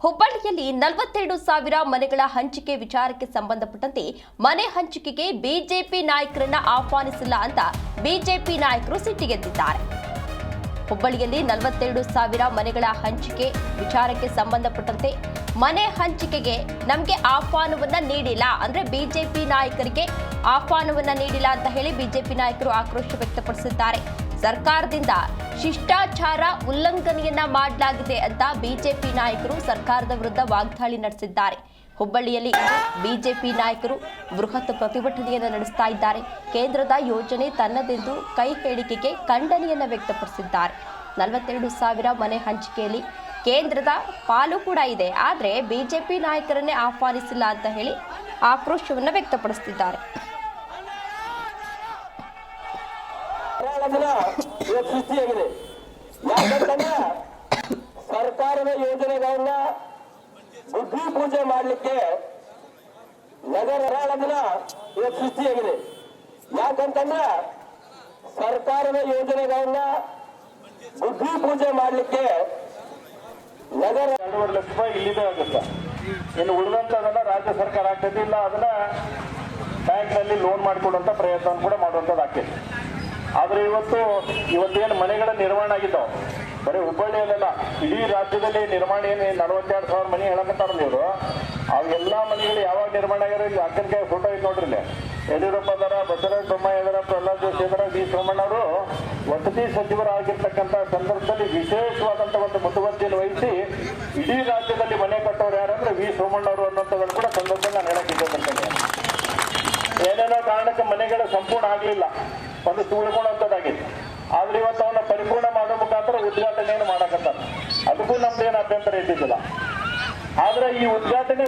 ಹುಬ್ಬಳ್ಳಿಯಲ್ಲಿ 42,000 ಮನೆಗಳ ಹಂಚಿಕೆ ವಿಚಾರಕ್ಕೆ ಸಂಬಂಧಪಟ್ಟಂತೆ ಮನೆ ಹಂಚಿಕೆಗೆ ಬಿಜೆಪಿ ನಾಯಕರನ್ನ ಆಹ್ವಾನಿಸಿಲ್ಲ ಅಂತ ಬಿಜೆಪಿ ನಾಯಕರು ಸಿಟ್ಟಿಗೆದ್ದಿದ್ದಾರೆ. ಹುಬ್ಬಳ್ಳಿಯಲ್ಲಿ 42,000 ಮನೆಗಳ ಹಂಚಿಕೆ ವಿಚಾರಕ್ಕೆ ಸಂಬಂಧಪಟ್ಟಂತೆ ಮನೆ ಹಂಚಿಕೆಗೆ ನಮಗೆ ಆಹ್ವಾನವನ್ನ ನೀಡಿಲ್ಲ ಅಂದ್ರೆ ಬಿಜೆಪಿ ನಾಯಕರಿಗೆ ಆಹ್ವಾನವನ್ನ ನೀಡಿಲ್ಲ ಅಂತ ಹೇಳಿ ಬಿಜೆಪಿ ನಾಯಕರು ಆಕ್ರೋಶ ವ್ಯಕ್ತಪಡಿಸಿದ್ದಾರೆ. ಸರ್ಕಾರದಿಂದ ಶಿಷ್ಟಾಚಾರ ಉಲ್ಲಂಘನೆಯನ್ನ ಮಾಡಲಾಗಿದೆ ಅಂತ ಬಿಜೆಪಿ ನಾಯಕರು ಸರ್ಕಾರದ ವಿರುದ್ಧ ವಾಗ್ದಾಳಿ ನಡೆಸಿದ್ದಾರೆ. ಹುಬ್ಬಳ್ಳಿಯಲ್ಲಿ ಬಿಜೆಪಿ ನಾಯಕರು ಬೃಹತ್ ಪ್ರತಿಭಟನೆಯನ್ನು ನಡೆಸ್ತಾ ಇದ್ದಾರೆ. ಕೇಂದ್ರದ ಯೋಜನೆ ತನ್ನದೆಂದು ಕೈ ಹೇಳಿಕೆಗೆ ಖಂಡನೆಯನ್ನ ವ್ಯಕ್ತಪಡಿಸಿದ್ದಾರೆ. 42,000 ಮನೆ ಹಂಚಿಕೆಯಲ್ಲಿ ಕೇಂದ್ರದ ಪಾಲು ಕೂಡ ಇದೆ, ಆದರೆ ಬಿಜೆಪಿ ನಾಯಕರನ್ನೇ ಆಹ್ವಾನಿಸಿಲ್ಲ ಅಂತ ಹೇಳಿ ಆಕ್ರೋಶವನ್ನು ವ್ಯಕ್ತಪಡಿಸುತ್ತಿದ್ದಾರೆ. ಸೃಷ್ಟಿಯಾಗಿದೆ. ಯಾಕಂತಂದ್ರೆ ಸರ್ಕಾರದ ಯೋಜನೆಗಳನ್ನ ಬುದ್ಧಿ ಪೂಜೆ ಮಾಡಲಿಕ್ಕೆ ನಗರ ಸೃಷ್ಟಿಯಾಗಿದೆ. ಯಾಕಂತಂದ್ರೆ ಸರ್ಕಾರದ ಯೋಜನೆಗಳನ್ನ ಬುದ್ಧಿ ಪೂಜೆ ಮಾಡಲಿಕ್ಕೆ ನಗರ 2.5 ಲಕ್ಷ ರೂಪಾಯಿ ಇಲ್ಲಿದೆ ಆಗುತ್ತೆ. ಇನ್ನು ಉಳಿದಂತದನ್ನ ರಾಜ್ಯ ಸರ್ಕಾರ ಆಗ್ತದೆ, ಇಲ್ಲ ಅದನ್ನ ಬ್ಯಾಂಕ್ ನಲ್ಲಿ ಲೋನ್ ಮಾಡಿಕೊಡುವಂತ ಪ್ರಯತ್ನ ಕೂಡ ಮಾಡುವಂತದ್ದು ಆಗ್ತದೆ. ಆದ್ರೆ ಇವತ್ತೇನು ಮನೆಗಳ ನಿರ್ಮಾಣ ಆಗಿದ್ದಾವೆ, ಬರೀ ಹುಬ್ಬಳ್ಳಿಯಲ್ಲೆಲ್ಲ ಇಡೀ ರಾಜ್ಯದಲ್ಲಿ ನಿರ್ಮಾಣ ಏನು 42,000 ಮನೆ ಹೇಳಕತ್ತಾರಲ್ಲ ಇವರು, ಅವೆಲ್ಲ ಮನೆಗಳು ಯಾವಾಗ ನಿರ್ಮಾಣ ಆಗ್ಯಾರ ಇಲ್ಲಿ ಅಕ್ಕನಕಾಯಿ ಫೋಟೋ ಐತೆ ನೋಡ್ರಿ. ಯಡಿಯೂರಪ್ಪ ಅದರ, ಬಸವರಾಜ ಬೊಮ್ಮಾಯಿ ಅದರ, ಪ್ರಹ್ಲಾದ್ ಜೋಶಿ ಅದರ, ವಿ ಸೋಮಣ್ಣ ಅವರು ವಸತಿ ಸಚಿವರಾಗಿರ್ತಕ್ಕಂಥ ಸಂದರ್ಭದಲ್ಲಿ ವಿಶೇಷವಾದಂತ ಒಂದು ಮುತುವರ್ಜಿಯನ್ನು ವಹಿಸಿ ಇಡೀ ರಾಜ್ಯದಲ್ಲಿ ಮನೆ ಕಟ್ಟೋರು ಯಾರಂದ್ರೆ ವಿ ಸೋಮಣ್ಣ ಅವರು ಅನ್ನೋಂಥದ್ದನ್ನು ಕೂಡ ಸಂದರ್ಭದಲ್ಲಿ ನಾನು ಹೇಳಕ್ಕಿದ್ದೇನೆ. ಏನೇನೋ ಕಾರಣಕ್ಕೆ ಮನೆಗಳು ಸಂಪೂರ್ಣ ಆಗಲಿಲ್ಲ, ಒಂದು ಉಳ್ಕೊಳ್ಳುವಂಥದ್ದಾಗಿತ್ತು. ಆದ್ರೆ ಇವತ್ತು ಅವನ್ನ ಪರಿಪೂರ್ಣ ಮಾಡೋ ಮುಖಾಂತರ ಉದ್ಘಾಟನೆಯನ್ನು ಮಾಡಕತ್ತಾರೆ. ಅದಕ್ಕೂ ನಮ್ದೇನು ಅಭ್ಯಂತರ ಇದ್ದಿದ್ದಿಲ್ಲ. ಆದ್ರೆ ಈ ಉದ್ಘಾಟನೆ